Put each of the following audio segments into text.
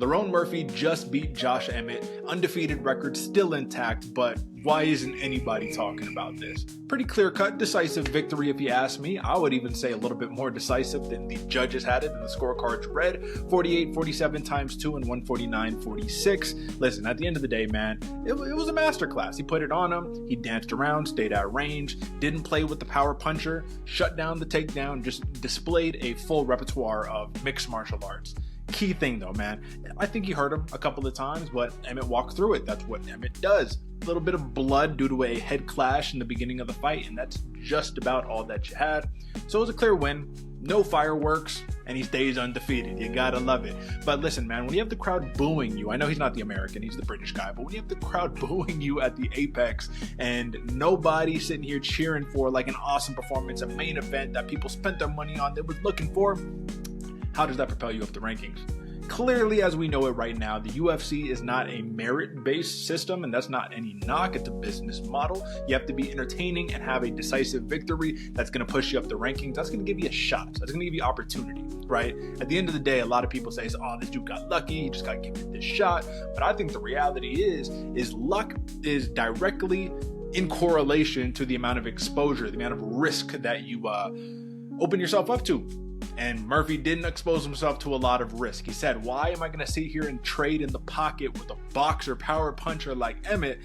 Lerone Murphy just beat Josh Emmett, undefeated record still intact, but why isn't anybody talking about this? Pretty clear-cut, decisive victory if you ask me. I would even say a little bit more decisive than the judges had it and the scorecards read. 48-47 times 2 and 149-46. Listen, at the end of the day, man, it was a masterclass. He put it on him. He danced around, stayed at range, didn't play with the power puncher, shut down the takedown, just displayed a full repertoire of mixed martial arts. Key thing though, man, I think he hurt him a couple of times, but Emmett walked through it. That's what Emmett does. A little bit of blood due to a head clash in the beginning of the fight, and that's just about all that you had. So it was a clear win. No fireworks, and he stays undefeated. You gotta love it. But listen, man, when you have the crowd booing you, I know he's not the American, he's the British guy, but when you have the crowd booing you at the Apex and nobody sitting here cheering for like an awesome performance, a main event that people spent their money on, they were looking for, how does that propel you up the rankings? Clearly, as we know it right now, the UFC is not a merit-based system, and that's not any knock. It's a business model. You have to be entertaining and have a decisive victory that's going to push you up the rankings. That's going to give you a shot. That's going to give you opportunity, right? At the end of the day, a lot of people say, oh, this dude got lucky. He just got given this shot. But I think the reality is luck is directly in correlation to the amount of exposure, the amount of risk that you open yourself up to. And Murphy didn't expose himself to a lot of risk. He said, why am I going to sit here and trade in the pocket with a boxer power puncher like Emmett,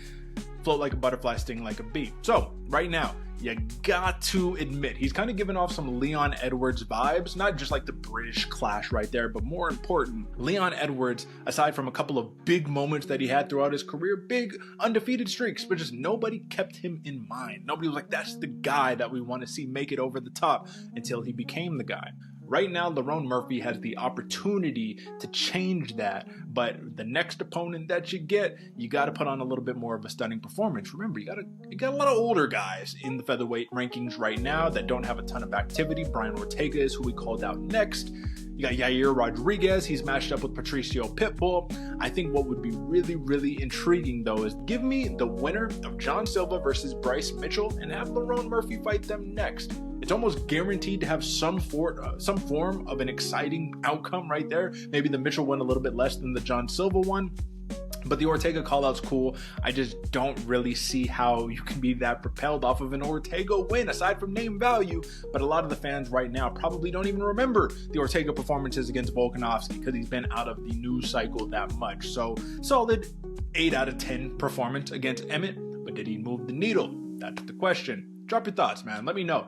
float like a butterfly, sting like a bee? So right now, you got to admit, he's kind of giving off some Leon Edwards vibes, not just like the British clash right there, but more important, Leon Edwards, aside from a couple of big moments that he had throughout his career, big undefeated streaks, but just nobody kept him in mind. Nobody was like, that's the guy that we want to see make it over the top, until he became the guy. Right now, Lerone Murphy has the opportunity to change that, but the next opponent that you get, you got to put on a little bit more of a stunning performance. Remember, you got a lot of older guys in the featherweight rankings right now that don't have a ton of activity. Brian Ortega is who we called out next. You got Yair Rodriguez. He's matched up with Patricio Pitbull. I think what would be really, really intriguing, though, is give me the winner of Jean Silva versus Bryce Mitchell and have Lerone Murphy fight them next. It's almost guaranteed to have some form of an exciting outcome right there. Maybe the Mitchell one a little bit less than the Jean Silva one. But the Ortega call-out's cool. I just don't really see how you can be that propelled off of an Ortega win, aside from name value. But a lot of the fans right now probably don't even remember the Ortega performances against Volkanovski because he's been out of the news cycle that much. So solid 8 out of 10 performance against Emmett. But did he move the needle? That's the question. Drop your thoughts, man. Let me know.